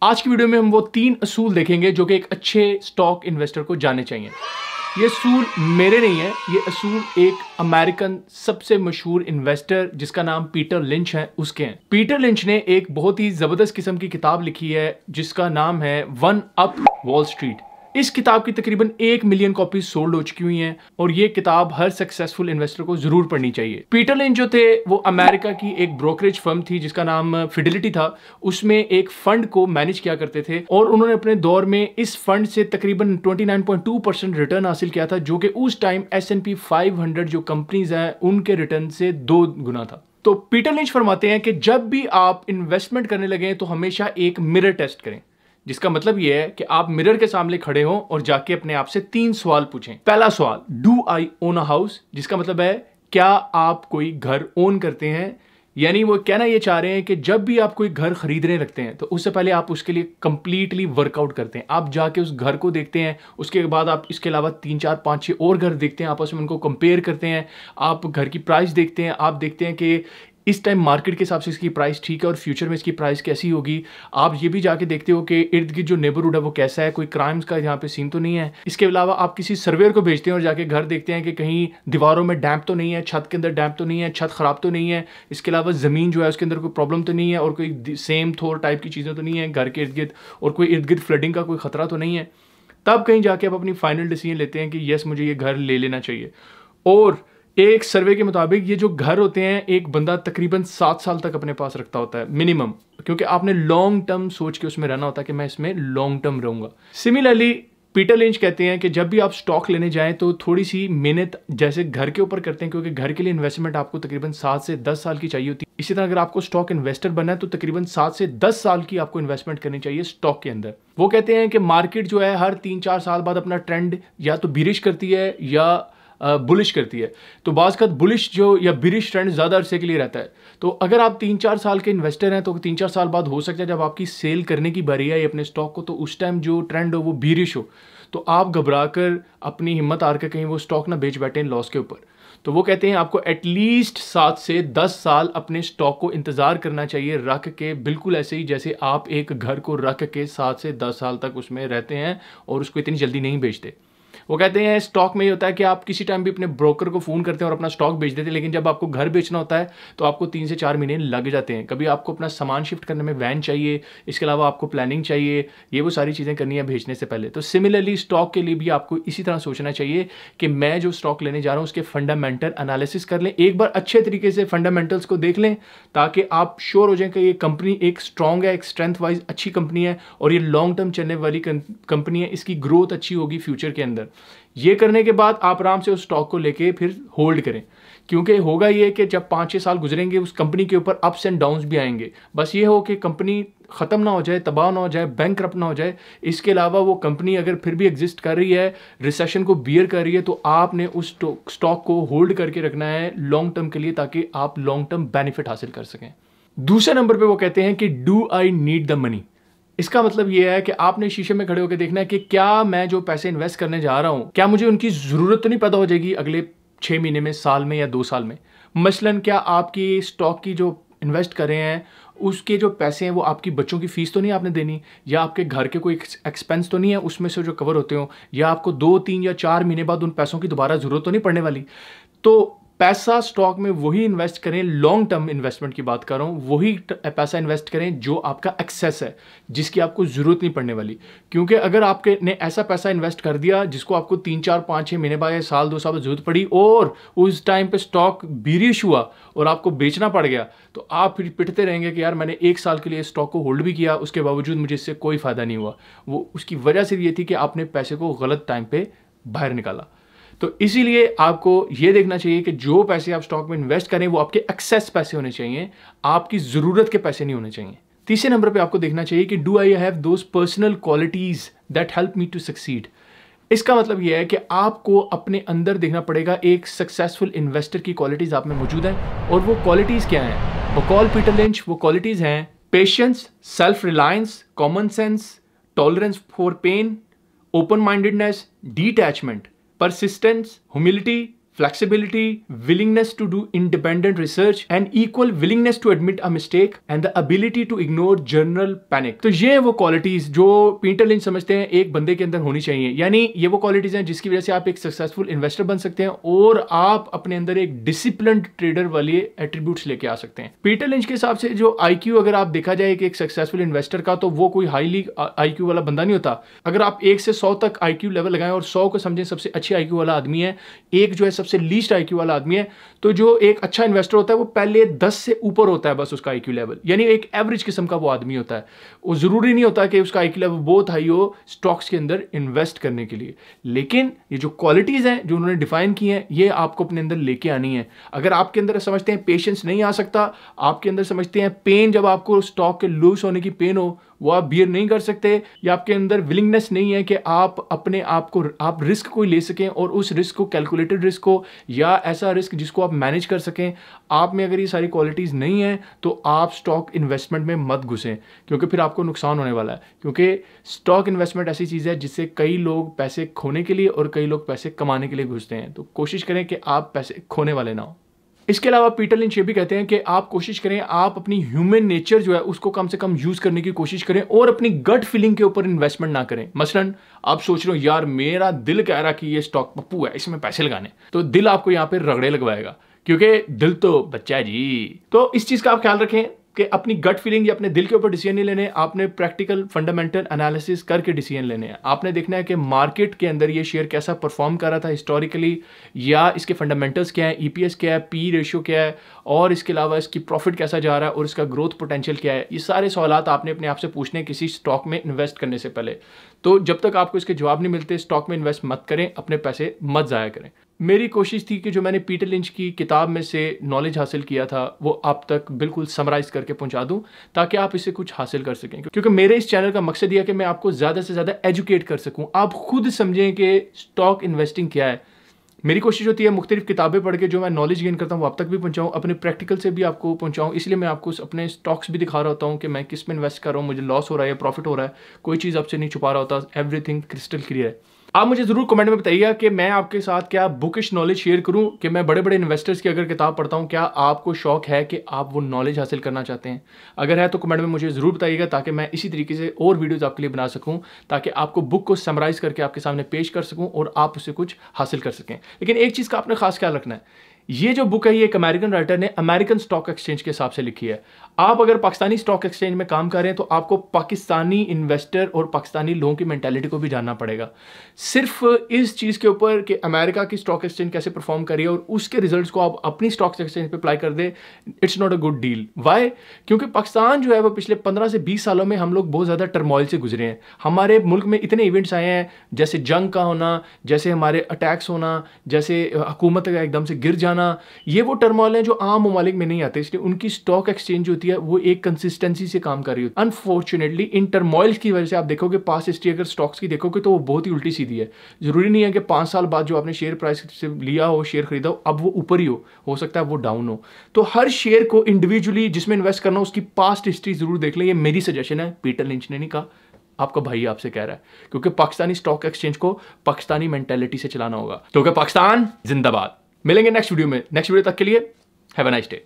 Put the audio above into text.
आज की वीडियो में हम वो 3 असूल देखेंगे जो कि एक अच्छे स्टॉक इन्वेस्टर को जानने चाहिए। ये असूल मेरे नहीं है, ये असूल एक अमेरिकन सबसे मशहूर इन्वेस्टर जिसका नाम पीटर लिंच है उसके हैं। पीटर लिंच ने एक बहुत ही जबरदस्त किस्म की किताब लिखी है जिसका नाम है वन अप वॉल स्ट्रीट। इस किताब की तकरीबन 1 मिलियन कॉपीज सोल्ड हो चुकी हुई हैं और ये किताब हर सक्सेसफुल इन्वेस्टर को जरूर पढ़नी चाहिए। पीटर लिंच जो थे वो अमेरिका की एक ब्रोकरेज फर्म थी जिसका नाम फिडेलिटी था। उसमें एक फंड को मैनेज किया करते थे और उन्होंने अपने दौर में इस फंड से तकरीबन 29.2% रिटर्न हासिल किया था, जो कि उस टाइम S&P 500 जो कंपनीज हैं उनके रिटर्न से 2 गुना था। तो पीटर लिंच फरमाते हैं कि जब भी आप इन्वेस्टमेंट करने लगे तो हमेशा एक मिरर टेस्ट करें, जिसका मतलब यह है कि आप मिरर के सामने खड़े हो और जाके अपने आप से 3 सवाल पूछें। पहला सवाल, do I own a house, जिसका मतलब है क्या आप कोई घर ओन करते हैं। यानी वो कहना ये चाह रहे हैं कि जब भी आप कोई घर खरीदने लगते हैं तो उससे पहले आप उसके लिए कंप्लीटली वर्कआउट करते हैं। आप जाके उस घर को देखते हैं, उसके बाद आप इसके अलावा 3 4 5 6 और घर देखते हैं, आपस में उनको कंपेयर करते हैं, आप घर की प्राइस देखते हैं, आप देखते हैं कि इस टाइम मार्केट के हिसाब से इसकी प्राइस ठीक है और फ्यूचर में इसकी प्राइस कैसी होगी। आप ये भी जाके देखते हो कि इर्द गिर्द जो नेबरहुड है वो कैसा है, कोई क्राइम्स का यहाँ पे सीन तो नहीं है। इसके अलावा आप किसी सर्वेयर को भेजते हैं और जाके घर देखते हैं कि कहीं दीवारों में डैम्प तो नहीं है, छत के अंदर डैम्प तो नहीं है, छत खराब तो नहीं है, इसके अलावा ज़मीन जो है उसके अंदर कोई प्रॉब्लम तो नहीं है और कोई सेम थोर टाइप की चीज़ें तो नहीं है घर के इर्द गिर्द, और कोई इर्द गिर्द फ्लडिंग का कोई खतरा तो नहीं है। तब कहीं जाके आप अपनी फाइनल डिसीजन लेते हैं कि यस मुझे ये घर ले लेना चाहिए। और एक सर्वे के मुताबिक ये जो घर होते हैं एक बंदा तकरीबन 7 साल तक अपने पास रखता होता है मिनिमम, क्योंकि आपने लॉन्ग टर्म सोच के उसमें रहना होता है कि मैं इसमें लॉन्ग टर्म रहूंगा। सिमिलरली पीटर लिंच कहते हैं कि जब भी आप स्टॉक लेने जाएं तो थोड़ी सी मेहनत जैसे घर के ऊपर करते हैं, क्योंकि घर के लिए इन्वेस्टमेंट आपको तकरीबन 7 से 10 साल की चाहिए होती है। इसी तरह अगर आपको स्टॉक इन्वेस्टर बनना है तो तकरीबन 7 से 10 साल की आपको इन्वेस्टमेंट करनी चाहिए स्टॉक के अंदर। वो कहते हैं कि मार्केट जो है हर 3-4 साल बाद अपना ट्रेंड या तो बिरिश करती है या बुलिश करती है। तो बाज़ का बुलिश जो या बिरिश ट्रेंड ज़्यादा अरसे के लिए रहता है। तो अगर आप 3-4 साल के इन्वेस्टर हैं तो 3-4 साल बाद हो सकता है जब आपकी सेल करने की बारी आई अपने स्टॉक को, तो उस टाइम जो ट्रेंड हो वो बिरिश हो, तो आप घबरा कर अपनी हिम्मत हार कर कहीं वो स्टॉक ना बेच बैठे लॉस के ऊपर। तो वो कहते हैं आपको एटलीस्ट 7 से 10 साल अपने स्टॉक को इंतज़ार करना चाहिए रख के, बिल्कुल ऐसे ही जैसे आप एक घर को रख के 7 से 10 साल तक उसमें रहते हैं और उसको इतनी जल्दी नहीं बेचते। वो कहते हैं स्टॉक में ये होता है कि आप किसी टाइम भी अपने ब्रोकर को फ़ोन करते हैं और अपना स्टॉक बेच देते हैं, लेकिन जब आपको घर बेचना होता है तो आपको 3 से 4 महीने लग जाते हैं। कभी आपको अपना सामान शिफ्ट करने में वैन चाहिए, इसके अलावा आपको प्लानिंग चाहिए, ये वो सारी चीज़ें करनी है बेचने से पहले। तो सिमिलरली स्टॉक के लिए भी आपको इसी तरह सोचना चाहिए कि मैं जो स्टॉक लेने जा रहा हूँ उसके फंडामेंटल एनालिसिस कर लें, एक बार अच्छे तरीके से फंडामेंटल्स को देख लें ताकि आप श्योर हो जाएं कि ये कंपनी एक स्ट्रॉन्ग है, एक स्ट्रेंथ वाइज अच्छी कंपनी है और ये लॉन्ग टर्म चलने वाली कंपनी है, इसकी ग्रोथ अच्छी होगी फ्यूचर के अंदर। ये करने के बाद आप आराम से उस स्टॉक को लेके फिर होल्ड करें, क्योंकि होगा ये कि जब 5-6 साल गुजरेंगे उस कंपनी के ऊपर अप्स एंड डाउन्स भी आएंगे। बस ये हो कि कंपनी ख़त्म ना हो जाए, तबाह ना हो जाए, बैंकरप्ट ना हो जाए। इसके अलावा वो कंपनी अगर फिर भी एग्जिस्ट कर रही है, रिसेशन को बियर कर रही है, तो आपने उस स्टॉक को होल्ड करके रखना है लॉन्ग टर्म के लिए ताकि आप लॉन्ग टर्म बेनिफिट हासिल कर सकें। दूसरे नंबर पर वो कहते हैं कि do I need the money. इसका मतलब यह है कि आपने शीशे में खड़े होकर देखना है कि क्या मैं जो पैसे इन्वेस्ट करने जा रहा हूं क्या मुझे उनकी ज़रूरत तो नहीं पैदा हो जाएगी अगले 6 महीने में, साल में या 2 साल में। मसलन क्या आपकी स्टॉक की जो इन्वेस्ट कर रहे हैं उसके जो पैसे हैं वो आपकी बच्चों की फ़ीस तो नहीं आपने देनी, या आपके घर के कोई एक्सपेंस तो नहीं है उसमें से जो कवर होते हो, या आपको 2-3 या 4 महीने बाद उन पैसों की दोबारा ज़रूरत तो नहीं पड़ने वाली। तो पैसा स्टॉक में वही इन्वेस्ट करें, लॉन्ग टर्म इन्वेस्टमेंट की बात कर रहा हूँ, वही पैसा इन्वेस्ट करें जो आपका एक्सेस है, जिसकी आपको ज़रूरत नहीं पड़ने वाली। क्योंकि अगर आपके ने ऐसा पैसा इन्वेस्ट कर दिया जिसको आपको 3-4-5-6 महीने बाद या साल 2 साल बाद ज़रूरत पड़ी और उस टाइम पे स्टॉक बिरिश हुआ और आपको बेचना पड़ गया, तो आप फिर पिटते रहेंगे कि यार मैंने 1 साल के लिए स्टॉक को होल्ड भी किया, उसके बावजूद मुझे इससे कोई फ़ायदा नहीं हुआ। वो उसकी वजह से ये थी कि आपने पैसे को गलत टाइम पर बाहर निकाला। तो इसीलिए आपको ये देखना चाहिए कि जो पैसे आप स्टॉक में इन्वेस्ट करें वो आपके एक्सेस पैसे होने चाहिए, आपकी ज़रूरत के पैसे नहीं होने चाहिए। तीसरे नंबर पे आपको देखना चाहिए कि do I have those personal qualities that help me to succeed. इसका मतलब यह है कि आपको अपने अंदर देखना पड़ेगा एक सक्सेसफुल इन्वेस्टर की क्वालिटीज़ आप में मौजूद हैं, और वो क्वालिटीज़ क्या हैं। बकौल पीटर लिंच वो क्वालिटीज़ हैं patience, self reliance, common sense, tolerance for pain, open mindedness, detachment, persistence, humility, flexibility, willingness to do independent research and equal willingness to admit a mistake and the ability to ignore general panic। तो ये वो qualities जो Peter lynch समझते हैं एक बंदे के अंदर होनी चाहिए, यानी ये वो क्वालिटीज हैं जिसकी वजह से आप एक सक्सेसफुल इन्वेस्टर बन सकते हैं और आप अपने अंदर एक डिसिप्लिन्ड ट्रेडर वाले एट्रीब्यूट्स लेके आ सकते हैं। पीटर लिंच के हिसाब से जो IQ अगर आप देखा जाए कि एक सक्सेसफुल इन्वेस्टर का, तो वो कोई हाईली IQ वाला बंदा नहीं होता। अगर आप 1 से 100 तक IQ लेवल लगाएं और 100 को समझें सबसे अच्छी IQ वाला आदमी है, एक जो है सबसे लीस्ट IQ वाला आदमी है, तो जो एक अच्छा इन्वेस्टर होता है वो पहले 10 से ऊपर होता है बस उसका IQ लेवल, यानी एक एवरेज किस्म का वो आदमी होता है। वो जरूरी नहीं होता कि उसका IQ लेवल बहुत हाई हो स्टॉक्स के अंदर इन्वेस्ट करने के लिए, लेकिन ये जो क्वालिटीज हैं जो उन्होंने डिफाइन की हैं ये आपको अपने अंदर लेके आनी है। अगर आपके अंदर समझते हैं पेशेंस नहीं आ सकता, आपके अंदर समझते हैं पेन, जब आपको स्टॉक के लूज होने की पेन हो वो आप बियर नहीं कर सकते, या आपके अंदर विलिंगनेस नहीं है कि आप अपने आप को आप रिस्क कोई ले सकें और उस रिस्क को कैलकुलेटेड रिस्क हो या ऐसा रिस्क जिसको आप मैनेज कर सकें, आप में अगर ये सारी क्वालिटीज़ नहीं है तो आप स्टॉक इन्वेस्टमेंट में मत घुसें, क्योंकि फिर आपको नुकसान होने वाला है। क्योंकि स्टॉक इन्वेस्टमेंट ऐसी चीज़ है जिससे कई लोग पैसे खोने के लिए और कई लोग पैसे कमाने के लिए घुसते हैं, तो कोशिश करें कि आप पैसे खोने वाले ना हो। इसके अलावा पीटर लिंच ये भी कहते हैं कि आप कोशिश करें, आप अपनी ह्यूमन नेचर जो है उसको कम से कम यूज करने की कोशिश करें और अपनी गट फीलिंग के ऊपर इन्वेस्टमेंट ना करें। मसलन आप सोच रहे हो यार मेरा दिल कह रहा कि ये स्टॉक पप्पू है इसमें पैसे लगाने, तो दिल आपको यहाँ पे रगड़े लगवाएगा, क्योंकि दिल तो बच्चा है जी। तो इस चीज का आप ख्याल रखें कि अपनी गट फीलिंग या अपने दिल के ऊपर डिसीजन नहीं लेने, आपने प्रैक्टिकल फंडामेंटल एनालिसिस करके डिसीजन लेने हैं। आपने देखना है कि मार्केट के अंदर ये शेयर कैसा परफॉर्म कर रहा था हिस्टोरिकली, या इसके फंडामेंटल्स क्या है, EPS क्या है, P रेशियो क्या है, और इसके अलावा इसकी प्रॉफिट कैसा जा रहा है और इसका ग्रोथ पोटेंशियल क्या है। ये सारे सवालात आपने अपने आप से पूछने किसी स्टॉक में इन्वेस्ट करने से पहले। तो जब तक आपको इसके जवाब नहीं मिलते स्टॉक में इन्वेस्ट मत करें, अपने पैसे मत ज़ाया करें। मेरी कोशिश थी कि जो मैंने पीटर लिंच की किताब में से नॉलेज हासिल किया था वो आप तक बिल्कुल समराइज करके पहुंचा दूं, ताकि आप इससे कुछ हासिल कर सकें। क्योंकि मेरे इस चैनल का मकसद यह है कि मैं आपको ज़्यादा से ज़्यादा एजुकेट कर सकूं, आप खुद समझें कि स्टॉक इन्वेस्टिंग क्या है। मेरी कोशिश होती है मुख्तलिफ किताबें पढ़ के जो मैं नॉलेज गेन करता हूँ वो आप तक भी पहुँचाऊँ, अपने प्रैक्टिकल से भी आपको पहुँचाऊँ। इसलिए मैं आपको अपने स्टॉक्स भी दिखा रहा होता हूँ कि मैं किस में इन्वेस्ट कर रहा हूँ, मुझे लॉस हो रहा है या प्रॉफिट हो रहा है, कोई चीज़ आपसे नहीं छुपा रहा होता, एवरीथिंग क्रिस्टल क्लियर है। आप मुझे ज़रूर कमेंट में बताइएगा कि मैं आपके साथ क्या बुकिश नॉलेज शेयर करूं, कि मैं बड़े बड़े इन्वेस्टर्स की अगर किताब पढ़ता हूं, क्या आपको शौक है कि आप वो नॉलेज हासिल करना चाहते हैं? अगर है तो कमेंट में मुझे ज़रूर बताइएगा, ताकि मैं इसी तरीके से और वीडियोज़ आपके लिए बना सकूं, ताकि आपको बुक को समराइज़ करके आपके सामने पेश कर सकूँ और आप उससे कुछ हासिल कर सकें। लेकिन एक चीज़ का आपने खास ख्याल रखना है, ये जो बुक है ये एक अमेरिकन राइटर ने अमेरिकन स्टॉक एक्सचेंज के हिसाब से लिखी है। आप अगर पाकिस्तानी स्टॉक एक्सचेंज में काम कर रहे हैं तो आपको पाकिस्तानी इन्वेस्टर और पाकिस्तानी लोगों की मेंटालिटी को भी जानना पड़ेगा। सिर्फ इस चीज़ के ऊपर कि अमेरिका की स्टॉक एक्सचेंज कैसे परफॉर्म कर रही है और उसके रिजल्ट्स को आप अपनी स्टॉक एक्सचेंज पे अप्लाई कर दे, it's not a good deal. Why? क्योंकि पाकिस्तान जो है वो पिछले 15 से 20 सालों में हम लोग बहुत ज़्यादा टर्मोइल से गुजरे हैं। हमारे मुल्क में इतने इवेंट्स आए हैं, जैसे जंग का होना, जैसे हमारे अटैक्स होना, जैसे हुकूमत का एकदम से गिर जाना, ये वो टर्मोइल हैं जो आम ममालिक में नहीं आते। इसलिए उनकी स्टॉक एक्सचेंज होती है वो एक कंसिस्टेंसी से काम कर रही होती है। अनफॉर्चुनेटली इन टर्मोइल्स की वजह से आप देखोगे पास्ट हिस्ट्री अगर स्टॉक्स की देखोगे तो वो बहुत ही उल्टी सीधी है। जरूरी नहीं है कि 5 साल बाद जो आपने शेयर प्राइस से लिया हो, शेयर खरीदा हो, अब वो ऊपर ही हो सकता है वो डाउन हो। तो हर शेयर को इंडिविजुअली जिसमें इन्वेस्ट करना हो उसकी पास्ट हिस्ट्री जरूर देख लें। ये मेरी सजेशन है, पीटर लिंच ने नहीं कहा, आपका भाई आपसे कह रहा है, क्योंकि पाकिस्तानी स्टॉक एक्सचेंज को पाकिस्तानी मेंटालिटी से चलाना होगा। क्योंकि पाकिस्तान जिंदाबाद। मिलेंगे नेक्स्ट वीडियो में। नेक्स्ट वीडियो तक के लिए हैव अ नाइस डे।